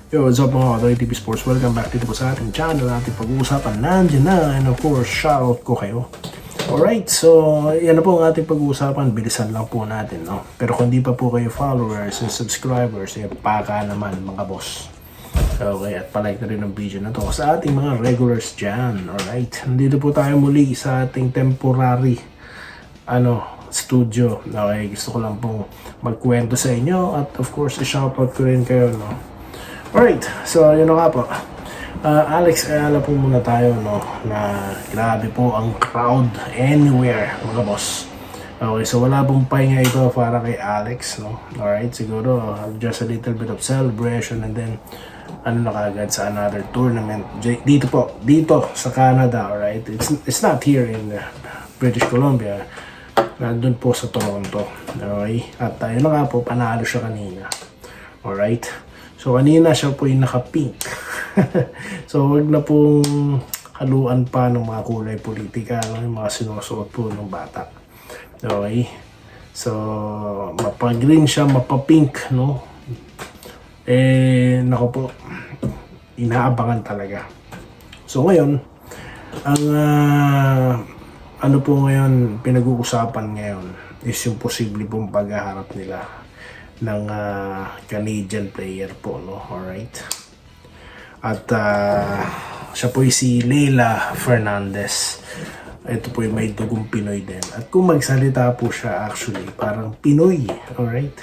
Yo, what's up mga Katoy TV Sports? Welcome back dito po sa ating channel. Ating pag-uusapan nandiyan na, and of course, shoutout ko kayo. Alright, so yan na po ang ating pag-uusapan. Bilisan lang po natin, no? Pero kung di pa po kayo followers and subscribers, eh, paka naman mga boss. Okay, at palike na rin ang video na to sa ating mga regulars dyan. Alright, nandito po tayo muli sa ating temporary studio. Okay, gusto ko lang pong magkwento sa inyo at of course, i-shoutout ko rin kayo, no? Alright, so yun na nga po. Alex Ayala po muna tayo, no, na grabe po ang crowd anywhere, mga boss. Okay, so wala pong pahinga ito para kay Alex, no. Alright, siguro just a little bit of celebration and then na kagad sa another tournament dito po, dito sa Canada. Alright, it's not here in British Columbia, nandun po sa Toronto. Okay, at yun na nga po, panalo siya kanina. Alright, so kanina siya po yung naka-pink. So wag na pong haluan pa ng mga kulay politika, no? Yung mga sinusuot po ng bata. Okay, so mapa-green siya, mapa-pink, no? Nako po, inaabangan talaga. So ngayon, ang ano po ngayon, pinag-uusapan ngayon is yung posible pong paghaharap nila ng Canadian player po, no? Alright. At siya po si Leila Fernandez. Ito po yung may dugong Pinoy din. At kung magsalita po siya, actually parang Pinoy. Alright.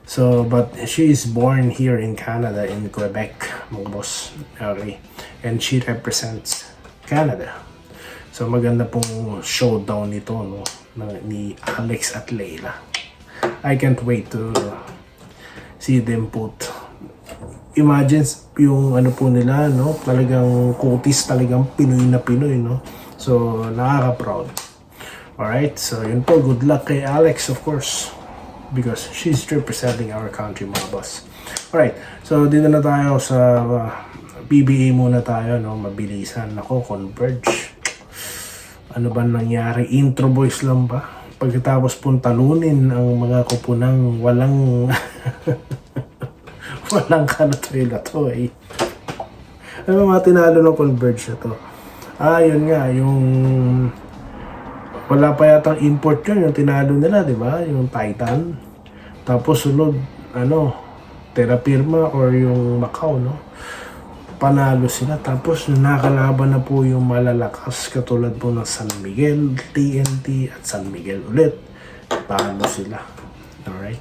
So, but she is born here in Canada, in Quebec, mga boss. Okay. And she represents Canada. So maganda pong showdown nito, no, ni Alex at Leila. I can't wait to see them put. Imagine yung ano po nila, no, talagang kutis, talagang Pinoy na Pinoy, no. So nakaka-proud. Alright, so yun po, good luck kay Alex, of course, because she's representing our country, mga boss. Alright, so dito na tayo sa PBA muna tayo, no, mabilisan. Ako, Converge. Ano ba nangyari? Intro boys lang ba? Pagkatapos pong talunin ang mga kupunang walang walang kalatoy-latoy. Ano mga tinalo ng Converge na to? Yun nga, yung wala pa yatang import yun, yung tinalo nila, di ba? Yung Titan. Tapos sunod, Terra Firma or yung Macau, no? Panalo sila. Tapos nakalaban na po yung malalakas katulad po ng San Miguel, TNT at San Miguel ulit. Talo sila. Alright.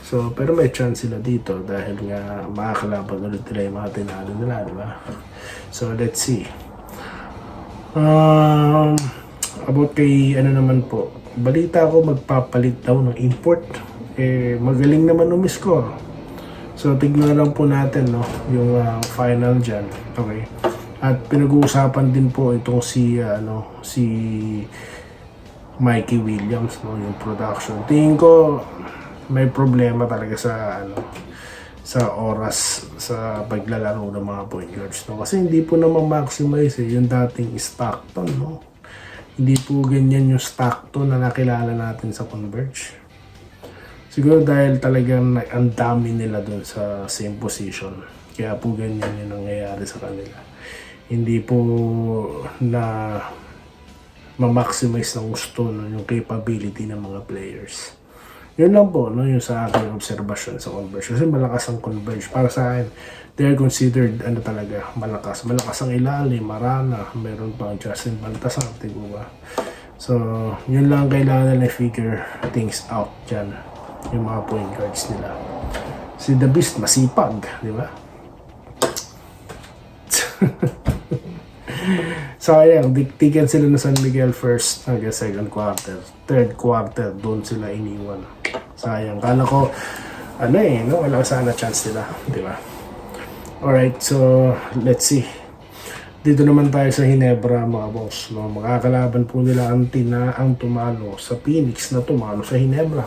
So, pero may chance sila dito dahil nga makakalaban ulit nila yung mga tinalo nila, di ba? So, let's see. About kay naman po, balita ko magpapalit daw ng import. Magaling naman umiscore. So, tignan lang po natin, no, yung final dyan. Okay. At pinag-uusapan din po itong si Mikey Williams, no, yung production. Tingin ko may problema talaga sa oras sa paglalaro ng mga point guards, no? Kasi hindi po naman maximize yung dating Stockton, no? Hindi po ganyan yung Stockton na nakilala natin sa Converge. Siguro dahil talagang ang dami nila doon sa same position. Kaya po ganyan yung nangyayari sa kanila. Hindi po na ma-maximize ng gusto, no, yung capability ng mga players. Yun lang po, no, yung sa aking observation sa Converge. Kasi malakas ang Converge. Para sa akin, they're considered talaga malakas. Malakas ang ilalim, Marana, meron pang Justin Baltasar, ba? So, yun lang kailangan nila figure things out dyan. Yung mga point guards nila. Si The Beast masipag, di ba? Sayang, diktikan sila na San Miguel first hanggang second quarter. Third quarter, doon sila iniwan. Sayang. Kala ko, wala sana chance nila, di ba? Alright, so let's see. Dito naman tayo sa Ginebra, mga boss, no? Makakalaban po nila ang tumalo sa Phoenix na tumalo sa Ginebra.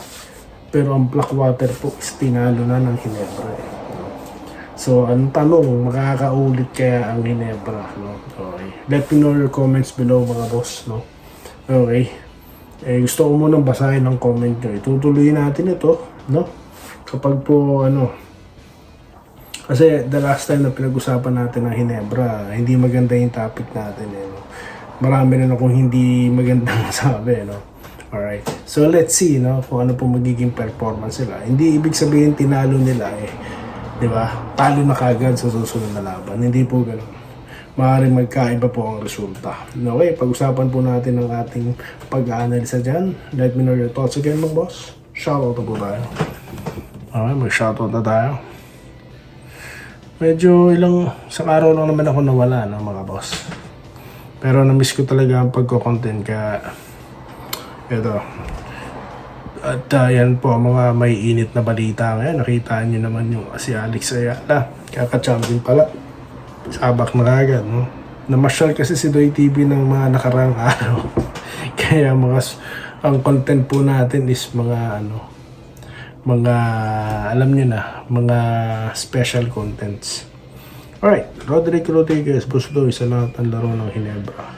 Pero ang Blackwater po is tinalo na ng Ginebra. So, ang tanong, makakaulit kaya ang Ginebra, no? Okay. Let me know your comments below, mga boss, no? Okay. Gusto ko munang basahin ang comment nyo. Itutuloy natin ito, no? Kapag po, Kasi the last time na pinag-usapan natin ng Hinebra, hindi maganda yung topic natin. No? Marami rin akong hindi magandang masabi. No? Alright. So let's see kung ano po magiging performance nila. Hindi ibig sabihin tinalo nila di ba? Talo na kagad sa susunod na laban. Hindi po ganun. Maaaring magkaiba po ang resulta. Okay, pag-usapan po natin ang ating pag-aanalisa dyan. Let me know your thoughts again, mga boss. Shoutout na po tayo. Okay, mag-shoutout na tayo. Medyo sa araw lang naman ako nawala, mga boss. Pero na-miss ko talaga ang pagko-content kaya ito. At yan po, mga may init na balita ngayon. Nakita niyo naman yung si Alex Ayala. Kaka-champion pala. Sabak na agad, no? Namasyal kasi si Doy TV ng mga nakaraang araw. Kaya ang content po natin is mga alam niyo na, mga special contents. Alright, Roderick Rodriguez, Busdo, isa lahat ang laro ng Hinebra.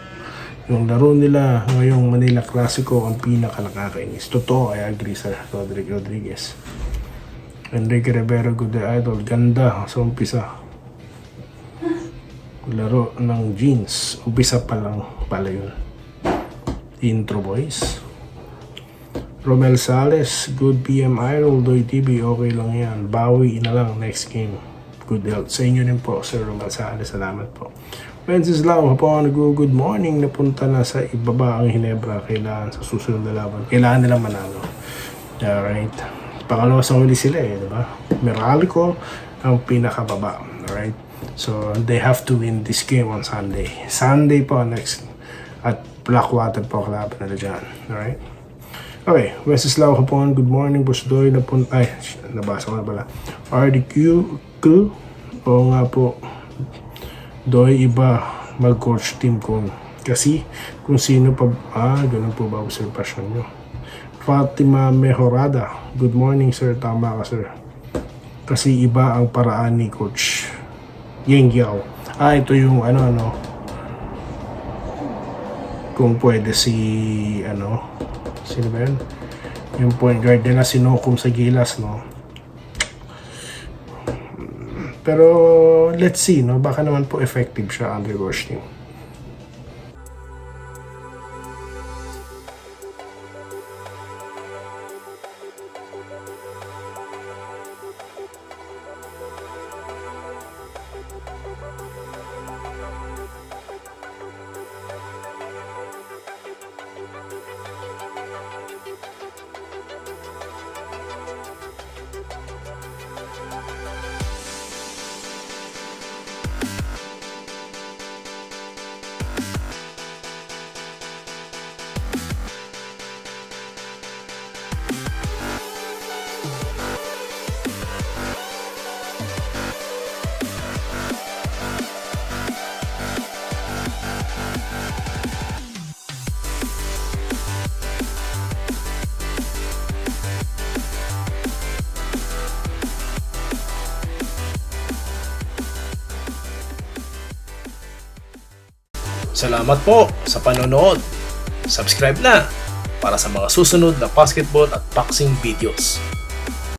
Yung laro nila ngayong Manila Clasico ang pinaka-nakakainis. Totoo, I agree sa Roderick Rodriguez. Enrique Rivera, good day, idol. Ganda sa umpisa. Laro ng jeans. Umpisa pa lang pala yun. Intro boys. Romel Sales, good PM idol. Doy TV, okay lang yan. Bawi na lang next game. Good health. Sa inyo din po, Sir Romel Sales. Salamat po. Wenceslao, hapon good morning. Napunta na sa ibaba ang Hinebra. Kailangan sa susunod na laban. Kailangan nila manalo. Alright. Pangalawa sa huli sila diba? Meralico ang pinakababa. Alright. So, they have to win this game on Sunday. Sunday po next. At Blackwater po kalaban nila dyan. Alright? Okay. Wenceslao, hapon. Good morning. Busdoy, nabasa ko na pala. RDQ, o nga po, Doy, iba mag-coach team ko. Kasi, kung sino pa, ganun po ba observation nyo? Fatima Mejorada, good morning sir. Tama ka sir. Kasi iba ang paraan ni Coach Yengyao. Ito yung kung pwede sino ba yun? Yung point guard nila sinukom sa gilas, Pero let's see, baka naman po effective siya under coach team. Salamat po sa panonood. Subscribe na para sa mga susunod na basketball at boxing videos.